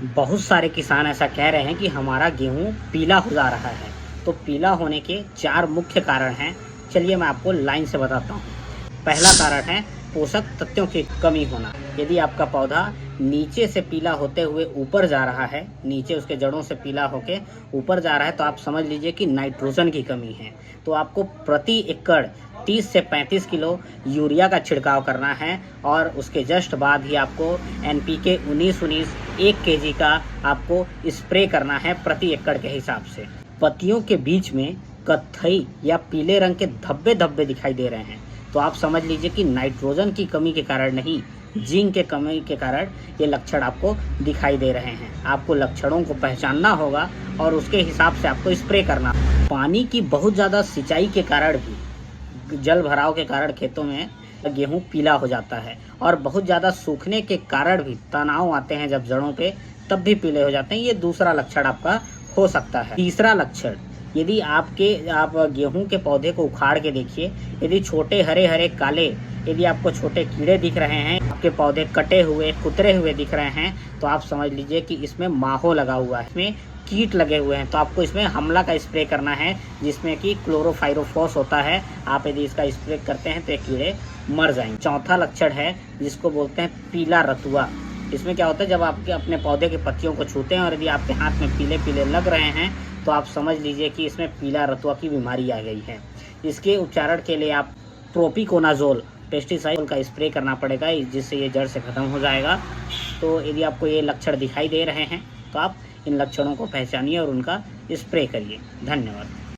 बहुत सारे किसान ऐसा कह रहे हैं कि हमारा गेहूं पीला हो जा रहा है। तो पीला होने के 4 मुख्य कारण हैं। चलिए मैं आपको लाइन से बताता हूं। पहला कारण है पोषक तत्वों की कमी होना। यदि आपका पौधा नीचे से पीला होते हुए ऊपर जा रहा है, नीचे उसके जड़ों से पीला होके ऊपर जा रहा है, तो आप समझ लीजिए कि नाइट्रोजन की कमी है। तो आपको प्रति एकड़ 30 से 35 किलो यूरिया का छिड़काव करना है और उसके जस्ट बाद ही आपको NPK 19-19 1 kg का आपको स्प्रे करना है प्रति एकड़ के हिसाब से। पत्तियों के बीच में कत्थई या पीले रंग के धब्बे धब्बे दिखाई दे रहे हैं, तो आप समझ लीजिए कि नाइट्रोजन की कमी के कारण नहीं, जिंक के कमी के कारण ये लक्षण आपको दिखाई दे रहे हैं। आपको लक्षणों को पहचानना होगा और उसके हिसाब से आपको स्प्रे करना। पानी की बहुत ज़्यादा सिंचाई के कारण भी, जल भराव के कारण खेतों में गेहूं पीला हो जाता है और बहुत ज़्यादा सूखने के कारण भी तनाव आते हैं जब जड़ों पे, तब भी पीले हो जाते हैं। ये दूसरा लक्षण आपका हो सकता है। तीसरा लक्षण, यदि आप गेहूं के पौधे को उखाड़ के देखिए, यदि छोटे हरे हरे काले, यदि आपको छोटे कीड़े दिख रहे हैं, आपके पौधे कटे हुए कुतरे हुए दिख रहे हैं, तो आप समझ लीजिए कि इसमें माहो लगा हुआ है, इसमें कीट लगे हुए हैं। तो आपको इसमें हमला का स्प्रे करना है, जिसमें कि क्लोरोफाइरोफॉस होता है। आप यदि इसका स्प्रे करते हैं तो ये कीड़े मर जाएंगे। चौथा लक्षण है जिसको बोलते हैं पीला रतुआ। इसमें क्या होता है, जब आप अपने पौधे की पत्तियों को छूते हैं और यदि आपके हाथ में पीले पीले लग रहे हैं, तो आप समझ लीजिए कि इसमें पीला रतुआ की बीमारी आ गई है। इसके उपचारण के लिए आप प्रोपिकोनाजोल पेस्टिसाइड का स्प्रे करना पड़ेगा, जिससे ये जड़ से ख़त्म हो जाएगा। तो यदि आपको ये लक्षण दिखाई दे रहे हैं, तो आप इन लक्षणों को पहचानिए और उनका स्प्रे करिए। धन्यवाद।